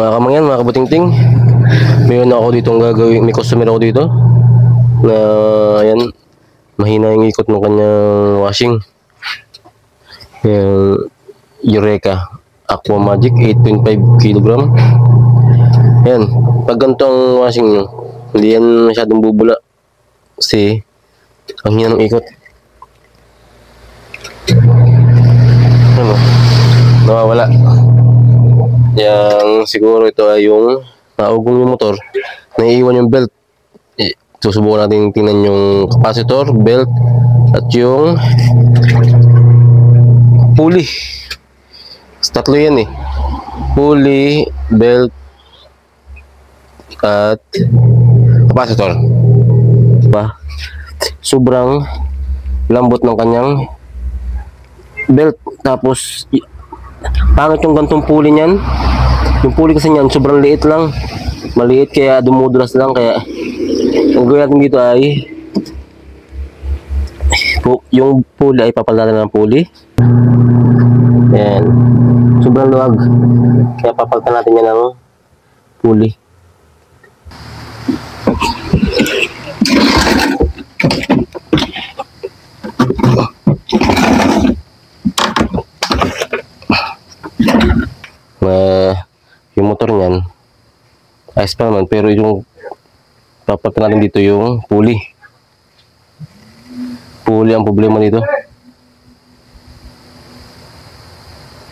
mga kamangyan, mga kabutingting, mayroon ako dito ang gagawin, may customer ako dito na ayan, mahina yung ikot ng kanyang washing. Yung Eureka Aqua Magic 8.5 kg. Ayan, pag ganito ang washing nyo, hindi yan masyadong bubula kasi ang hina ng ikot. Ano, nawawala. Yang siguro ito ay yung naugong yung motor, naiiwan yung belt. Susubukan natin tingnan yung capacitor, belt, at yung pulley. Tatlo yan eh. Pulley, belt, at capacitor. Diba? Sobrang lambot ng kanyang belt. Tapos pangit yung gantong pulley niyan. Yung pulley kasi niyan sobrang liit lang. Maliit kaya dumudulas lang. Kaya ang gawin natin dito ay yung pulley ay papalitan ng pulley. Ayan. Sobrang luwag. Kaya papalitan natin yan ng pulley. Yung motor niyan ayos pa naman, pero yung papalitan natin dito yung pulley ang problema dito.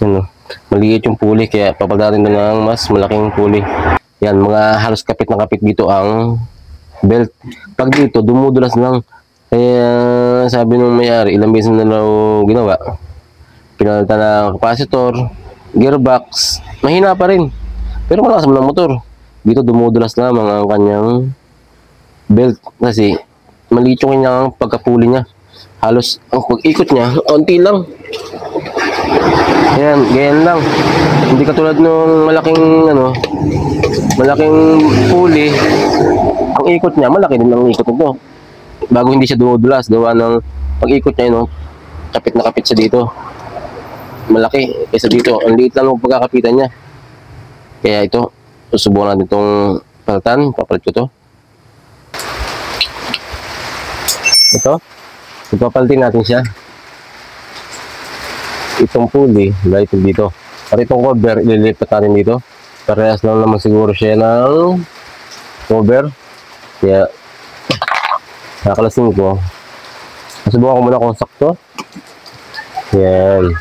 Ano, maliit yung pulley kaya papalitan natin ng mas malaking pulley. Yan, mga halos kapit na kapit dito ang belt. Pag dito dumudulas lang, kaya sabi nung may-ari ilang beses na daw ginawa, pinalitan ng capacitor, gearbox, mahina pa rin. Pero malakas mo ng motor. Dito dumudulas lamang ang kanyang belt kasi maliit yung kanyang pagkapuli niya. Halos ang pag-ikot niya, konti lang. Ayan, ganyan lang. Hindi katulad nung malaking pulley. Ang ikot niya, malaki din ang ikot nito. Bago hindi siya dumudulas, gawa ng pag-ikot niya, kapit na kapit siya dito. Malaki kaysa dito. Ang liit lang ang pagkakapitan niya. Kaya ito, susubukan natin itong palitan. Papalit ko ito. Ito, ipapalitin natin siya. Itong pulley, light dito. At itong cover, ililipat natin dito. Parehas lang naman siguro siya ng cover. Kaya, nakalasin ko. Susubukan ko muna kung sakto. Yan.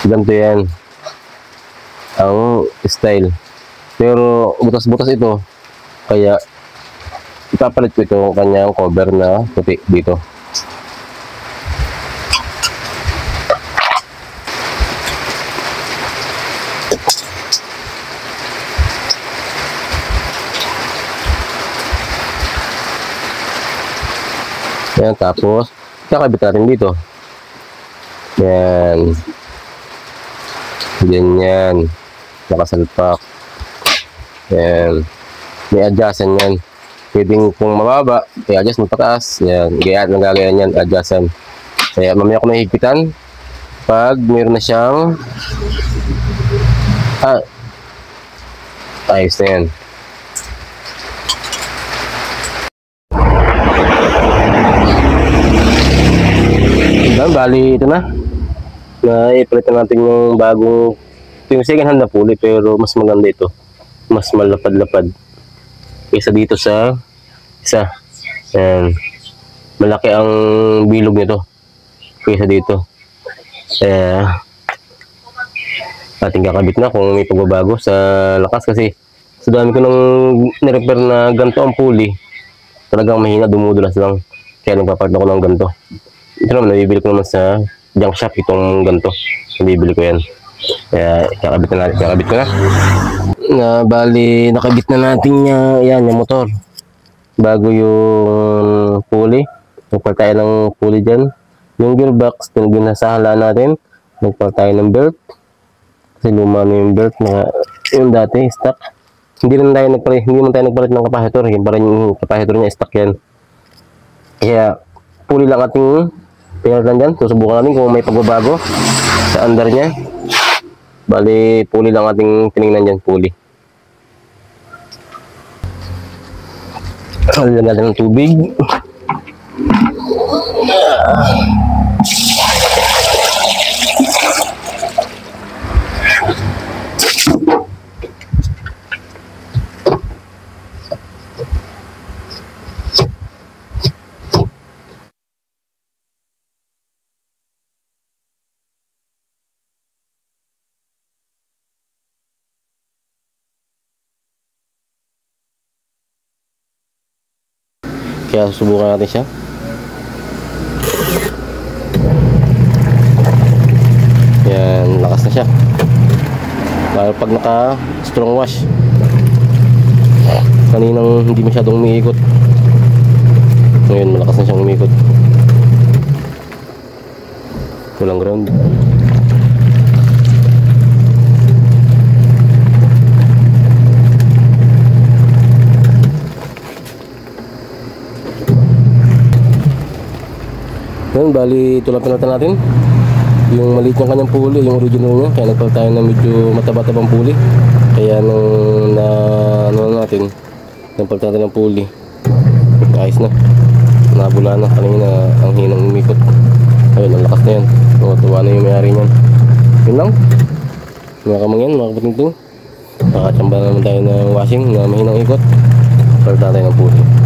Ganito yan ang style, pero butas-butas ito, kaya ipapalit ko ito kanyang cover na puti dito. Yan, tapos kakabit natin dito. Yan, ganyan, nakasalpak. Yan, may adjustan yan. Pwedeng kung mababa, i-adjust mo pataas. Yan, gagayan yan, adjustan. Kaya mamaya ko mahigpitan pag mayroon na siyang ayos na yan. Bali, ito na. Ipalitan natin yung bagong, yung second hand na pulley, pero mas maganda ito. Mas malapad-lapad kaysa dito sa isa. Yan. Malaki ang bilog nito kaysa dito. Ating kakabit na kung may pagbabago sa lakas, kasi sa dami ko nang nirepair na ganito ang pulley, talagang mahina, dumudulas lang. Kaya nagpapalit ako ng ganito. Ito naman, nabibili ko naman sa junk shop itong ganito. Nabibili ko yan. Kaya kakabit ko na. Bali, nakabit na natin yan, yung motor. Bago yung pulley. Nagpal tayo ng pulley dyan. Yung gearbox, ginasahala natin. Nagpal tayo ng belt. Kasi luma na yung belt na yung dati, stock. Hindi man tayo nagpalit ng capacitor. Yung pa rin yung capacitor niya, stock yan. Kaya, pulley lang ating pinalitan dyan. Susubukan natin kung may pagbabago sa under niya. Bali, pulley lang ating tinignan dyan, pulley. Lagyan natin ng tubig. Kaya susubukan natin siya. Yan, lakas na siya. Lalo pag naka strong wash. Kaninang hindi masyadong umiikot. Ngayon malakas na siyang umiikot. Walang ground. Yan, bali ito lang pinalitan natin. Yung maliit yung kanyang pulley, yung original niya. Kaya nagpalit tayo ng medyo mataba-tabang pulley. Kaya nung natin, nagpalit natin ng pulley. Ayos na. Nabula na. Kanina ang hinang umikot. Ayun, ang lakas na yan. Tuwa na yung mayari niyan. Yun lang. Mga kamangyan, mga kaputing-ting. Nakachamba naman tayo ng washing na mahinang ikot. Palit tayo ng pulley.